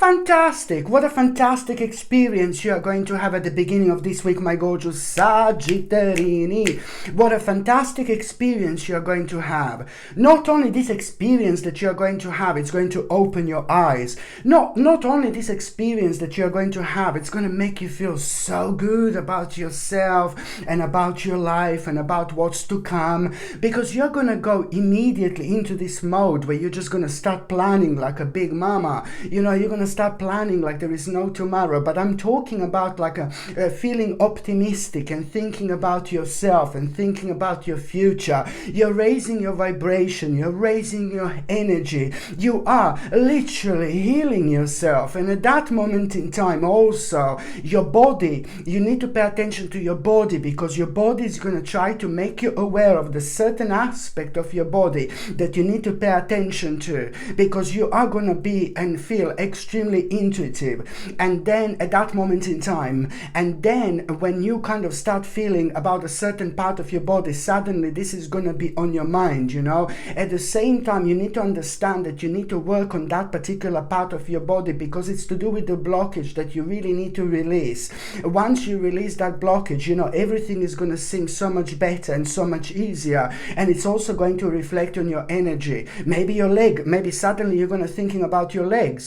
Fantastic! What a fantastic experience you are going to have at the beginning of this week, my gorgeous Sagittarini. What a fantastic experience you are going to have. Not only this experience that you are going to have, it's going to open your eyes. Not only this experience that you are going to have, it's going to make you feel so good about yourself and about your life and about what's to come, because you're going to go immediately into this mode where you're just going to start planning like a big mama. You know, you're going to start planning like there is no tomorrow. But I'm talking about like a feeling optimistic and thinking about yourself and thinking about your future. You're raising your vibration, you're raising your energy, you are literally healing yourself. And at that moment in time also, your body, you need to pay attention to your body, because your body is going to try to make you aware of the certain aspect of your body that you need to pay attention to, because you are going to be and feel extremely intuitive. And then at that moment in time, and then when you kind of start feeling about a certain part of your body, suddenly this is going to be on your mind, you know. At the same time, you need to understand that you need to work on that particular part of your body, because it's to do with the blockage that you really need to release. Once you release that blockage, you know, everything is going to seem so much better and so much easier. And it's also going to reflect on your energy. Maybe your leg, maybe suddenly you're going to thinking about your leg,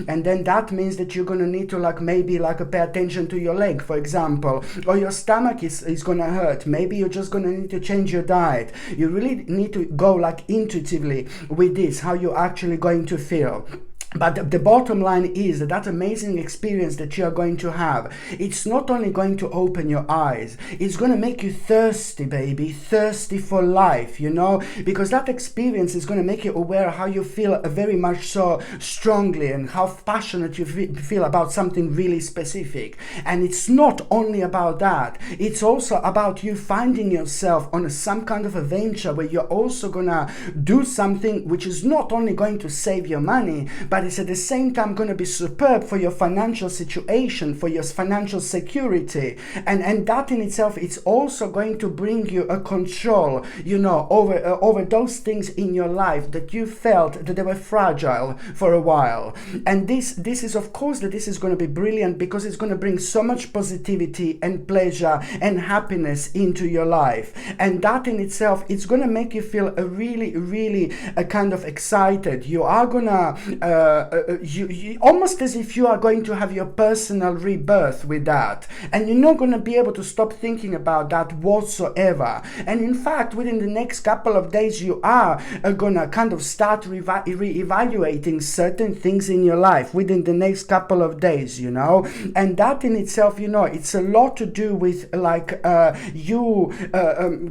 and then that means that you're going to need to pay attention to your leg, for example. Or your stomach is going to hurt. Maybe you're just going to need to change your diet. You really need to go like intuitively with this, how you're actually going to feel. But the bottom line is that amazing experience that you are going to have, it's not only going to open your eyes, it's going to make you thirsty, baby, thirsty for life, you know, because that experience is going to make you aware how you feel very much so strongly and how passionate you feel about something really specific. And it's not only about that, it's also about you finding yourself on some kind of a venture where you're also going to do something which is not only going to save your money, but it's at the same time going to be superb for your financial situation, for your financial security. And that in itself, it's also going to bring you a control, you know, over those things in your life that you felt that they were fragile for a while. And this is, of course, that this is going to be brilliant, because it's going to bring so much positivity and pleasure and happiness into your life. And that in itself, it's going to make you feel really kind of excited. You are going to you almost as if you are going to have your personal rebirth with that, and you're not going to be able to stop thinking about that whatsoever. And in fact, within the next couple of days, you are going to kind of start re-evaluating certain things in your life within the next couple of days, you know. And that in itself, you know, it's a lot to do with like you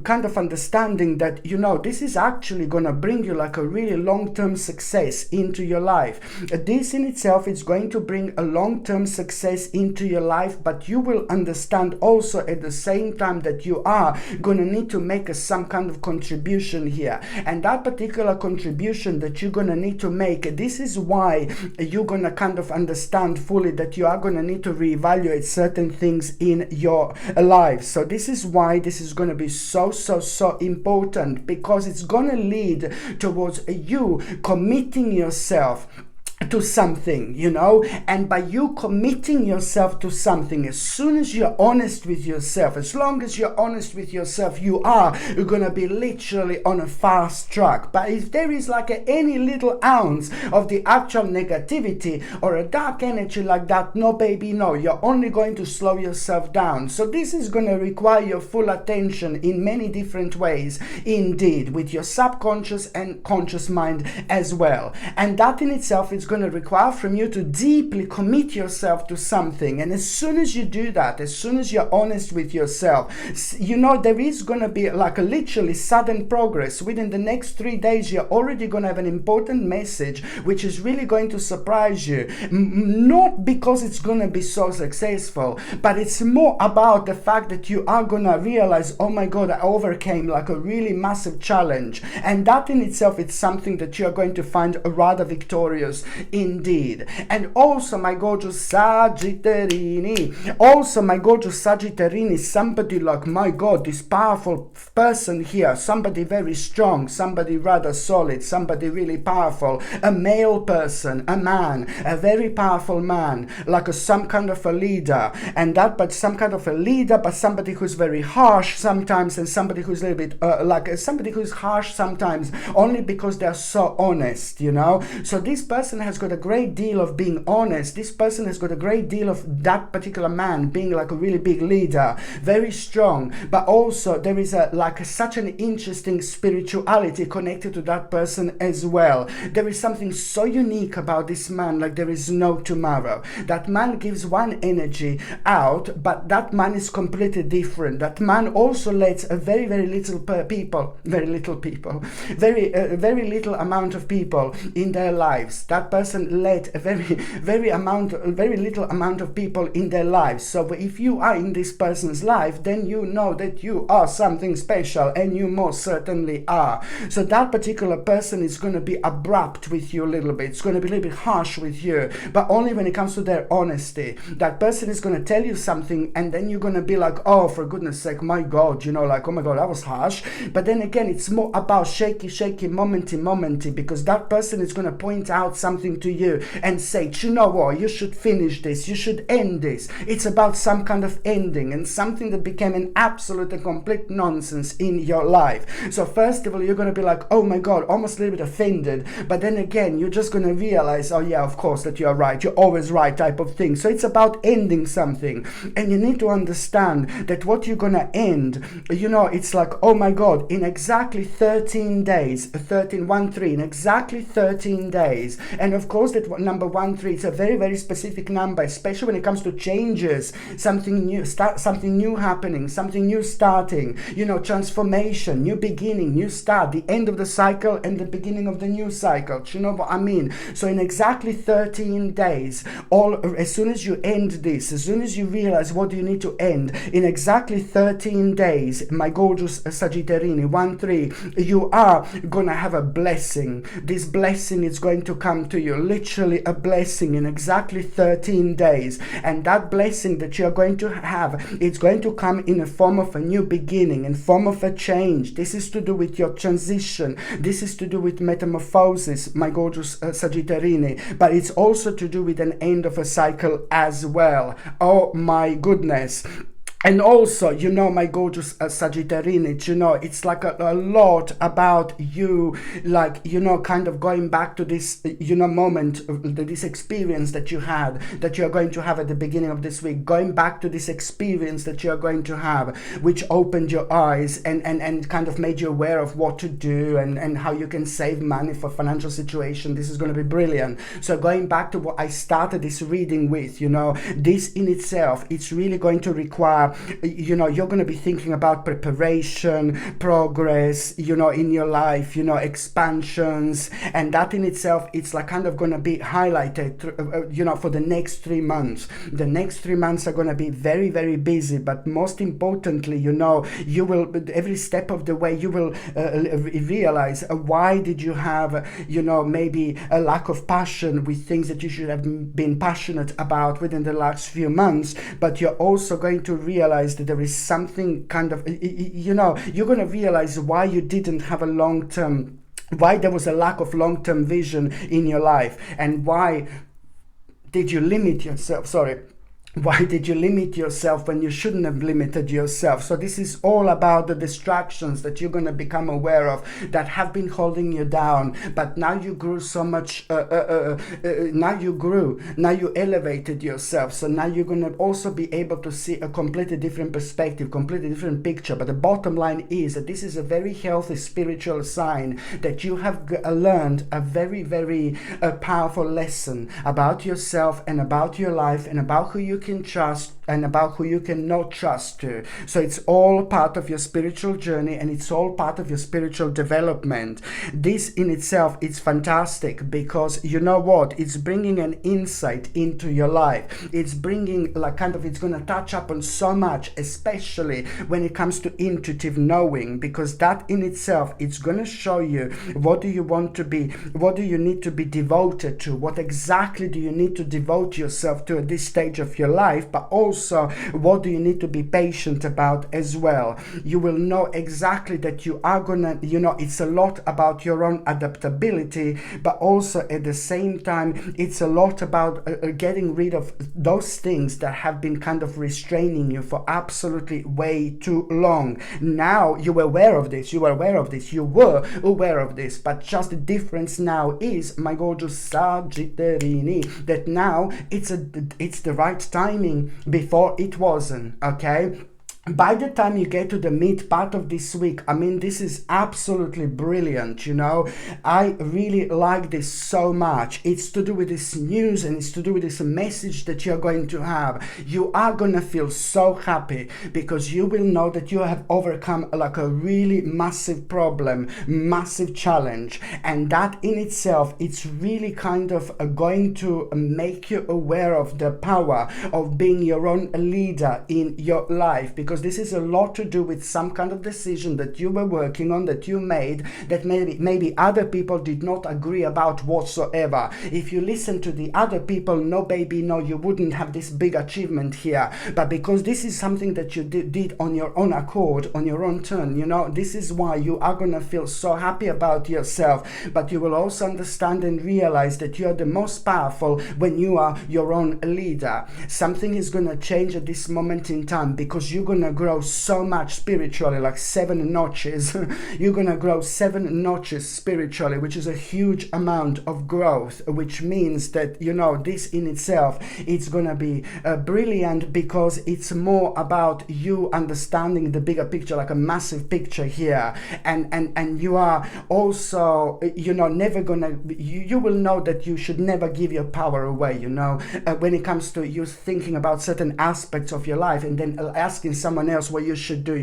kind of understanding that, you know, this is actually going to bring you like a really long-term success into your life. This in itself is going to bring a long-term success into your life, but you will understand also at the same time that you are going to need to make some kind of contribution here. And that particular contribution that you're going to need to make, this is why you're going to kind of understand fully that you are going to need to reevaluate certain things in your life. So this is why this is going to be so important, because it's going to lead towards you committing yourself to something, you know. And by you committing yourself to something, as soon as you're honest with yourself, as long as you're honest with yourself, you are going to be literally on a fast track. But if there is like any little ounce of the actual negativity or a dark energy like that, no baby, no, you're only going to slow yourself down. So this is going to require your full attention in many different ways indeed, with your subconscious and conscious mind as well. And that in itself is going to require from you to deeply commit yourself to something. And as soon as you do that, as soon as you're honest with yourself, you know, there is going to be like a literally sudden progress. Within the next 3 days, you're already going to have an important message which is really going to surprise you. Not because it's going to be so successful, but it's more about the fact that you are going to realize, oh my God, I overcame like a really massive challenge. And that in itself, it's something that you're going to find rather victorious indeed. And also, my gorgeous Sagittarini, also my gorgeous Sagittarini, somebody like, my God, this powerful person here, somebody very strong, somebody rather solid, somebody really powerful, a male person, a man, a very powerful man, like some kind of a leader, and that, but some kind of a leader, but somebody who's very harsh sometimes, and somebody who's a little bit like somebody who's harsh sometimes only because they're so honest, you know. So this person has got a great deal of being honest. This person has got a great deal of that particular man being like a really big leader, very strong, but also there is a like such an interesting spirituality connected to that person as well. There is something so unique about this man, like there is no tomorrow. That man gives one energy out, but that man is completely different. That man also lets a very little little amount of people in their lives. That person let a very little amount of people in their lives. So if you are in this person's life, then you know that you are something special, and you most certainly are. So that particular person is going to be abrupt with you a little bit. It's going to be a little bit harsh with you, but only when it comes to their honesty. That person is going to tell you something, and then you're going to be like, oh, for goodness sake, my God, you know, like, oh my God, that was harsh. But then again, it's more about shaky, momenty, because that person is going to point out something to you and say, you know what, you should finish this, you should end this. It's about some kind of ending and something that became an absolute and complete nonsense in your life. So first of all, you're going to be like, oh my God, almost a little bit offended, but then again, you're just going to realize, oh yeah, of course, that you're right, you're always right type of thing. So it's about ending something, and you need to understand that what you're going to end, you know, it's like, oh my God, in exactly 13 days, in exactly 13 days. And of course, that number 13, it's a very specific number, especially when it comes to changes, something new happening, something new starting, you know, transformation, new beginning, new start, the end of the cycle and the beginning of the new cycle. Do you know what I mean? So in exactly 13 days, as soon as you end this, as soon as you realize what you need to end, in exactly 13 days, my gorgeous Sagittarini, 1-3, you are gonna have a blessing. This blessing is going to come to you, literally a blessing in exactly 13 days. And that blessing that you're going to have, it's going to come in a form of a new beginning, in form of a change. This is to do with your transition. This is to do with metamorphosis, my gorgeous Sagittarini, but it's also to do with an end of a cycle as well. Oh my goodness. And also, you know, my gorgeous Sagittarini, you know, it's like a lot about you, like, you know, kind of going back to this, you know, moment, this experience that you had, that you're going to have at the beginning of this week, going back to this experience that you're going to have, which opened your eyes and kind of made you aware of what to do and how you can save money for financial situation. This is going to be brilliant. So going back to what I started this reading with, you know, this in itself, it's really going to require, you know, you're going to be thinking about preparation, progress, you know, in your life, you know, expansions, and that in itself, it's like kind of going to be highlighted, you know, for the next 3 months. The next 3 months are going to be very busy, but most importantly, you know, you will, every step of the way, you will realize why did you have, you know, maybe a lack of passion with things that you should have been passionate about within the last few months. But you're also going to realize that there is something kind of, you know, you're going to realize why you didn't have a long-term, why there was a lack of long-term vision in your life, and why did you limit yourself, why did you limit yourself when you shouldn't have limited yourself? So this is all about the distractions that you're going to become aware of that have been holding you down. But now you grew so much, now you elevated yourself. So now you're going to also be able to see a completely different perspective, completely different picture. But the bottom line is that this is a very healthy spiritual sign that you have learned a very powerful lesson about yourself and about your life and about who you can trust and about who you cannot trust to. So it's all part of your spiritual journey, and it's all part of your spiritual development. This in itself is fantastic, because you know what? It's bringing an insight into your life. It's bringing it's going to touch up on so much, especially when it comes to intuitive knowing, because that in itself, it's going to show you what do you want to be, what do you need to be devoted to, what exactly do you need to devote yourself to at this stage of your life, but also what do you need to be patient about as well. You will know exactly that you are gonna, it's a lot about your own adaptability, but also at the same time, it's a lot about getting rid of those things that have been kind of restraining you for absolutely way too long. Now you were aware of this, you were aware of this, but just the difference now is, my gorgeous Sagittarini, that now it's the right timing. Before it wasn't, okay? By the time you get to the mid part of this week, I mean, this is absolutely brilliant, I really like this so much. It's to do with this news, and it's to do with this message that you're going to have. You are going to feel so happy, because you will know that you have overcome a really massive problem, massive challenge, and that in itself, it's really kind of going to make you aware of the power of being your own leader in your life, because this is a lot to do with some kind of decision that you were working on, that you made, that maybe other people did not agree about whatsoever. If you listen to the other people, no baby, no, you wouldn't have this big achievement here. But because this is something that you did on your own accord, on your own turn, this is why you are going to feel so happy about yourself. But you will also understand and realize that you are the most powerful when you are your own leader. Something is going to change at this moment in time, because you're going to grow so much spiritually, like 7 notches. You're going to grow 7 notches spiritually, which is a huge amount of growth, which means that, this in itself, it's going to be brilliant, because it's more about you understanding the bigger picture, like a massive picture here. And you are also, never going to, you will know that you should never give your power away, when it comes to you thinking about certain aspects of your life and then asking someone else what you should do.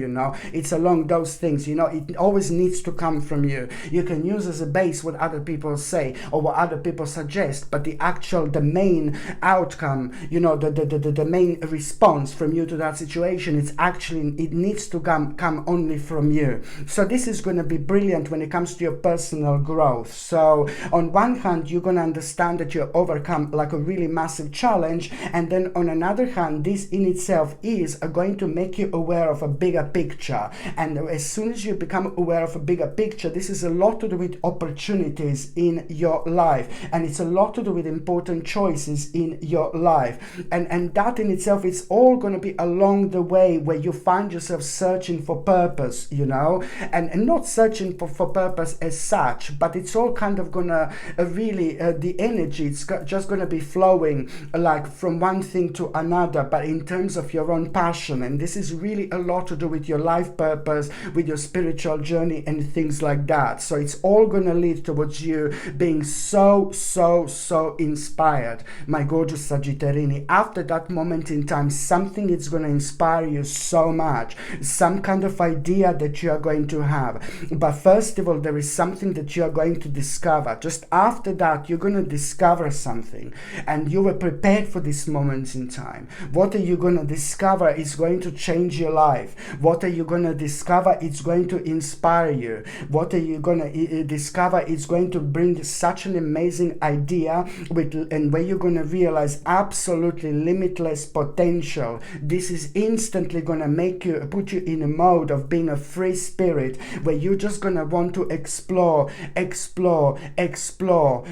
It's along those things. It always needs to come from you. You can use as a base what other people say or what other people suggest, but the main outcome, the main response from you to that situation, it needs to come only from you. So this is going to be brilliant when it comes to your personal growth. So on one hand, you're going to understand that you overcome a really massive challenge, and then on another hand, this in itself is going to make you aware of a bigger picture. And as soon as you become aware of a bigger picture, this is a lot to do with opportunities in your life, and it's a lot to do with important choices in your life, and that in itself, it's all going to be along the way where you find yourself searching for purpose, and not searching for purpose as such, but it's all kind of gonna really the energy, it's just gonna be flowing from one thing to another, but in terms of your own passion. And this is really a lot to do with your life purpose, with your spiritual journey and things like that. So it's all going to lead towards you being so inspired, my gorgeous Sagittarini. After that moment in time, something is going to inspire you so much, some kind of idea that you are going to have. But first of all, there is something that you are going to discover. Just after that, you're going to discover something, and you were prepared for this moment in time. What are you going to discover is going to change your life. What are you going to discover? It's going to inspire you. What are you going to discover? It's going to bring such an amazing idea and where you're going to realize absolutely limitless potential. This is instantly going to put you in a mode of being a free spirit, where you're just going to want to explore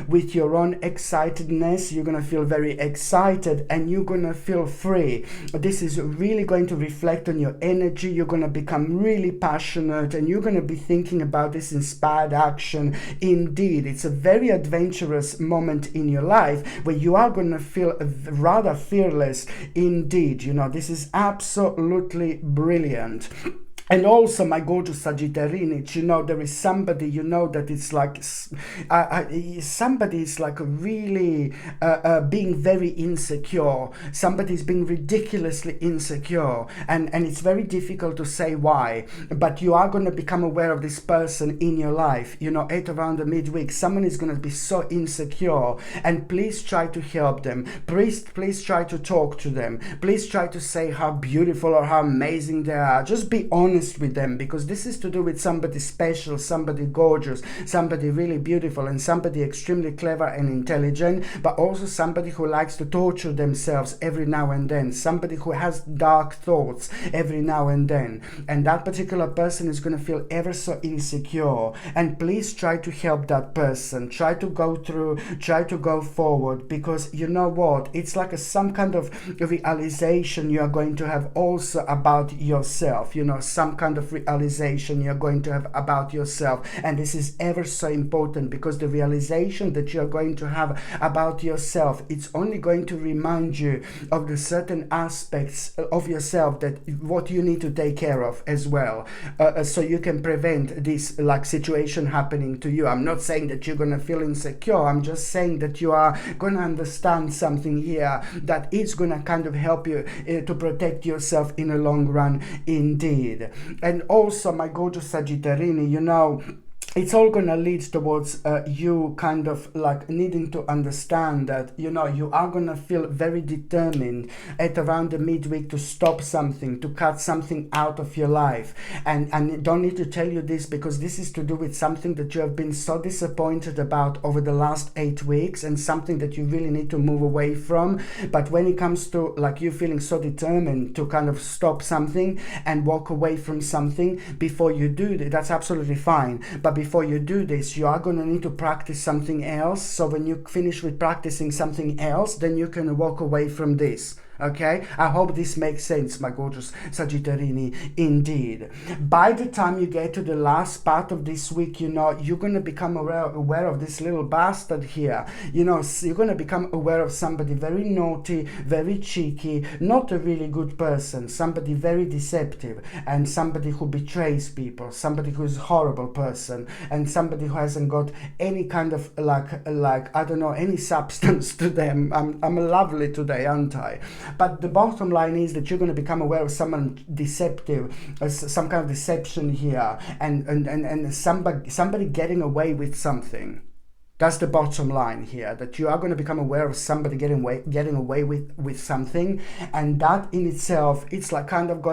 with your own excitedness. You're going to feel very excited, and you're going to feel free. This is really going to reflect on your energy. You're going to become really passionate, and you're going to be thinking about this inspired action. Indeed, it's a very adventurous moment in your life where you are going to feel rather fearless indeed. This is absolutely brilliant. And also, my gorgeous Sagittarius, there is somebody, that it's like, somebody is like really being very insecure. Somebody is being ridiculously insecure. And it's very difficult to say why. But you are going to become aware of this person in your life. At around the midweek, someone is going to be so insecure. And please try to help them. Please try to talk to them. Please try to say how beautiful or how amazing they are. Just be honest with them, because this is to do with somebody special, somebody gorgeous, somebody really beautiful, and somebody extremely clever and intelligent, but also somebody who likes to torture themselves every now and then, somebody who has dark thoughts every now and then. And that particular person is going to feel ever so insecure. And please try to help that person. Try to go forward, because you know what? It's like some kind of realization you are going to have also about yourself. Some kind of realization you're going to have about yourself. And this is ever so important, because the realization that you're going to have about yourself, it's only going to remind you of the certain aspects of yourself that what you need to take care of as well, so you can prevent this like situation happening to you. I'm not saying that you're going to feel insecure. I'm just saying that you are going to understand something here that is going to kind of help you to protect yourself in the long run indeed. And also, my gorgeous Sagittarius, it's all going to lead towards you kind of like needing to understand that, you are going to feel very determined at around the midweek to stop something, to cut something out of your life. And I don't need to tell you this, because this is to do with something that you have been so disappointed about over the last 8 weeks, and something that you really need to move away from. But when it comes to like you feeling so determined to kind of stop something and walk away from something, before you do that, that's absolutely fine. But before you do this, you are going to need to practice something else. So when you finish with practicing something else, then you can walk away from this. Okay, I hope this makes sense, my gorgeous Sagittarius, indeed. By the time you get to the last part of this week, you're going to become aware of this little bastard here. You're going to become aware of somebody very naughty, very cheeky, not a really good person, somebody very deceptive, and somebody who betrays people, somebody who's a horrible person, and somebody who hasn't got any kind of like I don't know, any substance to them. I'm lovely today, aren't I? But the bottom line is that you're going to become aware of someone deceptive, some kind of deception here, and somebody getting away with something. That's the bottom line here, that you are going to become aware of somebody getting away with something. And that in itself, it's like kind of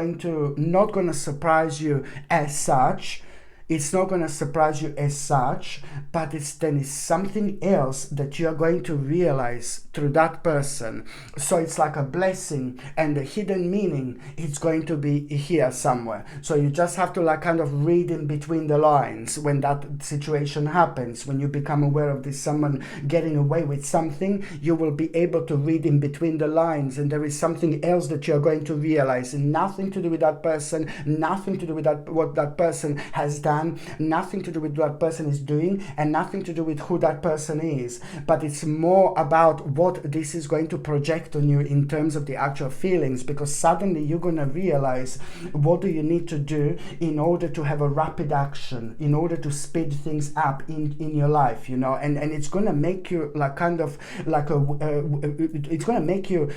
not going to surprise you as such. It's not going to surprise you as such, but it's something else that you are going to realize through that person. So it's like a blessing, and the hidden meaning, it's going to be here somewhere. So you just have to like kind of read in between the lines when that situation happens. When you become aware of this someone getting away with something, you will be able to read in between the lines, and there is something else that you're going to realize. Nothing to do with that person, nothing to do with what that person has done, nothing to do with what that person is doing, and nothing to do with who that person is. But it's more about what this is going to project on you in terms of the actual feelings, because suddenly you're going to realize what do you need to do in order to have a rapid action, in order to speed things up in your life, and it's going to make you like kind of like it's going to make you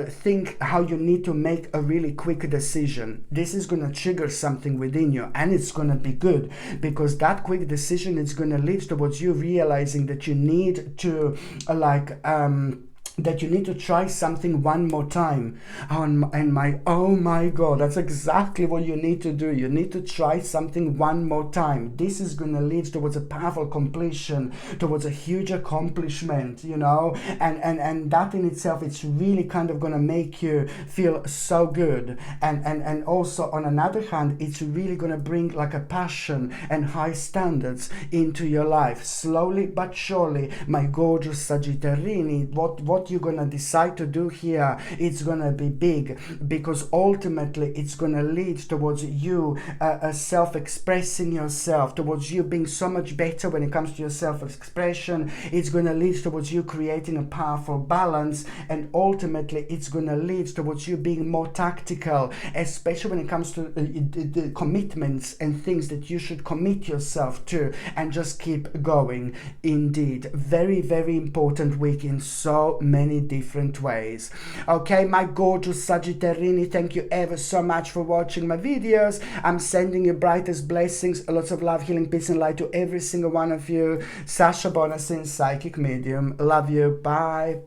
think how you need to make a really quick decision. This is going to trigger something within you, and it's going to be good, because that quick decision is going to lead towards you realizing that you need to that you need to try something one more time. Oh my God, that's exactly what you need to do. You need to try something one more time. This is going to lead towards a powerful completion, towards a huge accomplishment, and that in itself, it's really kind of going to make you feel so good. And also on another hand, it's really going to bring like a passion and high standards into your life. Slowly but surely, my gorgeous Sagittarius, what what you're gonna decide to do here, it's gonna be big, because ultimately it's gonna lead towards you self-expressing yourself, towards you being so much better when it comes to your self-expression. It's gonna lead towards you creating a powerful balance, and ultimately it's gonna lead towards you being more tactical, especially when it comes to the commitments and things that you should commit yourself to, and just keep going. Indeed, very, very important week in so many different ways. Okay, my gorgeous Sagittarini, thank you ever so much for watching my videos. I'm sending you brightest blessings, lots of love, healing, peace and light to every single one of you. Sasha Bonasin, psychic medium. Love you. Bye.